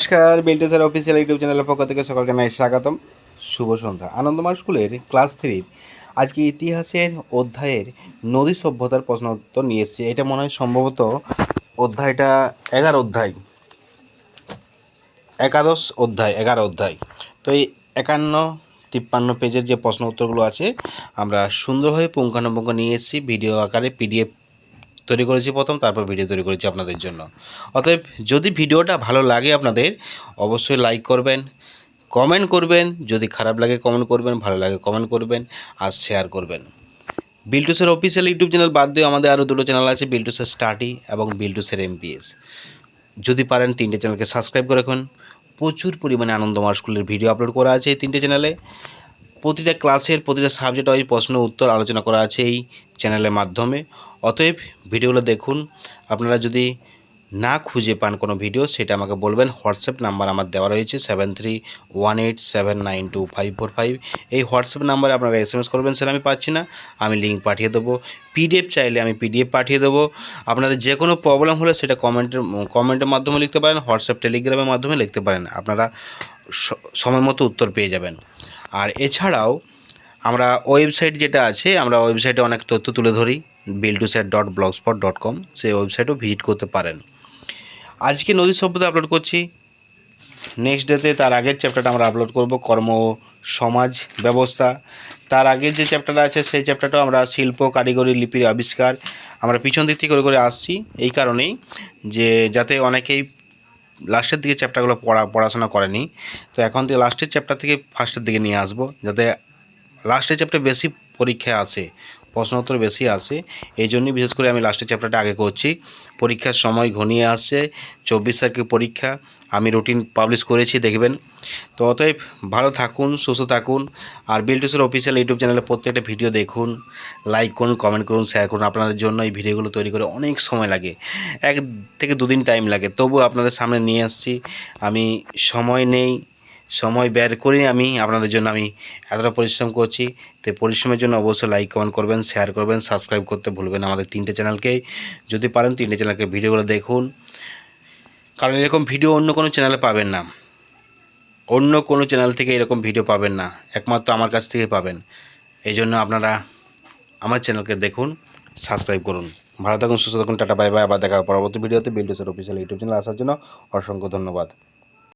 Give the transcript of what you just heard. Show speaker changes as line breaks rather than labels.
নমস্কার, Biltu sir official YouTube চ্যানেলের পক্ষ থেকে সকল জানাই স্বাগতম। শুভ সন্ধ্যা। আনন্দমার স্কুলের ক্লাস 3 আজকে ইতিহাসের অধ্যায়ের নদী সভ্যতার প্রশ্ন উত্তর নিয়ে এসেছি। এটা মনে হয় সম্ভবত অধ্যায়টা 11 অধ্যায়, একাদশ অধ্যায়, 11 অধ্যায়। তো এই 51-53 পেজের যে প্রশ্ন উত্তরগুলো আছে আমরা সুন্দরভাবে পুঙ্খানুপুঙ্খ নিয়ে এসেছি ভিডিও আকারে। পিডিএফ তৈরি করেছি প্রথম, তারপর ভিডিও তৈরি করেছি আপনাদের জন্য। অতএব যদি ভিডিওটা ভালো লাগে আপনাদের অবশ্যই লাইক করবেন, কমেন্ট করবেন, যদি খারাপ লাগে কমেন্ট করবেন, ভালো লাগে কমেন্ট করবেন আর শেয়ার করবেন। Biltu sir official YouTube channel বাদ দিয়ে আমাদের আরও দুটো চ্যানেল আছে, বিল্টু স্যার স্টাডি এবং বিল্টু স্যার এমপিএস। যদি পারেন তিনটে চ্যানেলকে সাবস্ক্রাইব করে রাখুন। প্রচুর পরিমাণে আনন্দমার স্কুলের ভিডিও আপলোড করা আছে এই তিনটে চ্যানেলে। প্রতিটা ক্লাসের প্রতিটা সাবজেক্ট ওয়াইজ প্রশ্ন উত্তর আলোচনা করা আছে এই চ্যানেলের মাধ্যমে। অতএব ভিডিওগুলো দেখুন। আপনারা যদি না খুঁজে পান কোনো ভিডিও সেটা আমাকে বলবেন। হোয়াটসঅ্যাপ নাম্বার আমার দেওয়া রয়েছে 7318792545। এই হোয়াটসঅ্যাপ নাম্বারে আপনারা SMS করবেন, স্যার আমি পাচ্ছি না, আমি লিঙ্ক পাঠিয়ে দেবো। পিডিএফ চাইলে আমি পিডিএফ পাঠিয়ে দেবো। আপনাদের যে কোনো প্রবলেম হলে সেটা কমেন্টের মাধ্যমে লিখতে পারেন, হোয়াটসঅ্যাপ টেলিগ্রামের মাধ্যমে লিখতে পারেন। আপনারা সময় মতো উত্তর পেয়ে যাবেন। আর এছাড়াও আমরা ওয়েবসাইট যেটা আছে, আমরা ওয়েবসাইটে অনেক তথ্য তুলে ধরি, biltusat.blogspot.com, সেই ওয়েবসাইটও ভিজিট করতে পারেন। আজকে নদী সভ্যতা আপলোড করছি, নেক্সট ডেতে তার আগের চ্যাপ্টারটা আমরা আপলোড করব কর্ম সমাজ ব্যবস্থা। তার আগের যে চ্যাপ্টারটা আছে সেই চ্যাপ্টারটাও আমরা শিল্প কারিগরি লিপির আবিষ্কার আমরা পিছন দিক থেকে করে আসছি, এই কারণেই যে যাতে অনেকেই লাস্টের দিকে চ্যাপ্টারগুলো পড়াশোনা করেনি। তো এখন থেকে লাস্টের চ্যাপ্টার থেকে ফার্স্টের দিকে নিয়ে আসবো, যাতে লাস্টের চ্যাপ্টার বেশি পরীক্ষায় আসে, প্রশ্ন উত্তর বেশি আসে। এই জন্যই বিশেষ করে আমি লাস্টের চ্যাপ্টারটা আগে করছি। পরীক্ষার সময় ঘনিয়ে আসছে, 24 তারিখে পরীক্ষা। আমি রুটিন পাবলিশ করেছি, দেখবেন। তো অতএব ভালো থাকুন, সুস্থ থাকুন। আর বিল্টু স্যার অফিসিয়াল ইউটিউব চ্যানেলে প্রত্যেকটা ভিডিও দেখুন, লাইক করুন, কমেন্ট করুন, শেয়ার করুন। আপনাদের জন্য এই ভিডিওগুলো তৈরি করে অনেক সময় লাগে, 1 থেকে 2 দিন টাইম লাগে, তবু আপনাদের সামনে নিয়ে আসছি। আমি সময় নেই, সময় বের করে আমি আপনাদের জন্য আমি এতটা পরিশ্রম করছি। তো পরিশ্রমের জন্য অবশ্যই লাইক কমেন্ট করবেন, শেয়ার করবেন, সাবস্ক্রাইব করতে ভুলবেন আমাদের 3টে চ্যানেলকেই। যদি পারেন 3টে চ্যানেলকে ভিডিওগুলো দেখুন, কারণ এরকম ভিডিও অন্য কোনো চ্যানেলে পাবেন না, অন্য কোনো চ্যানেল থেকে এরকম ভিডিও পাবেন না, একমাত্র আমার কাছ থেকে পাবেন। এই জন্য আপনারা আমার চ্যানেলকে দেখুন, সাবস্ক্রাইব করুন। ভালো থাকুন, সুস্থ থাকুন, টাটা বাই বাই। আবার দেখা পরবর্তী ভিডিওতে। Biltu sir official YouTube channel আসার জন্য অসংখ্য ধন্যবাদ।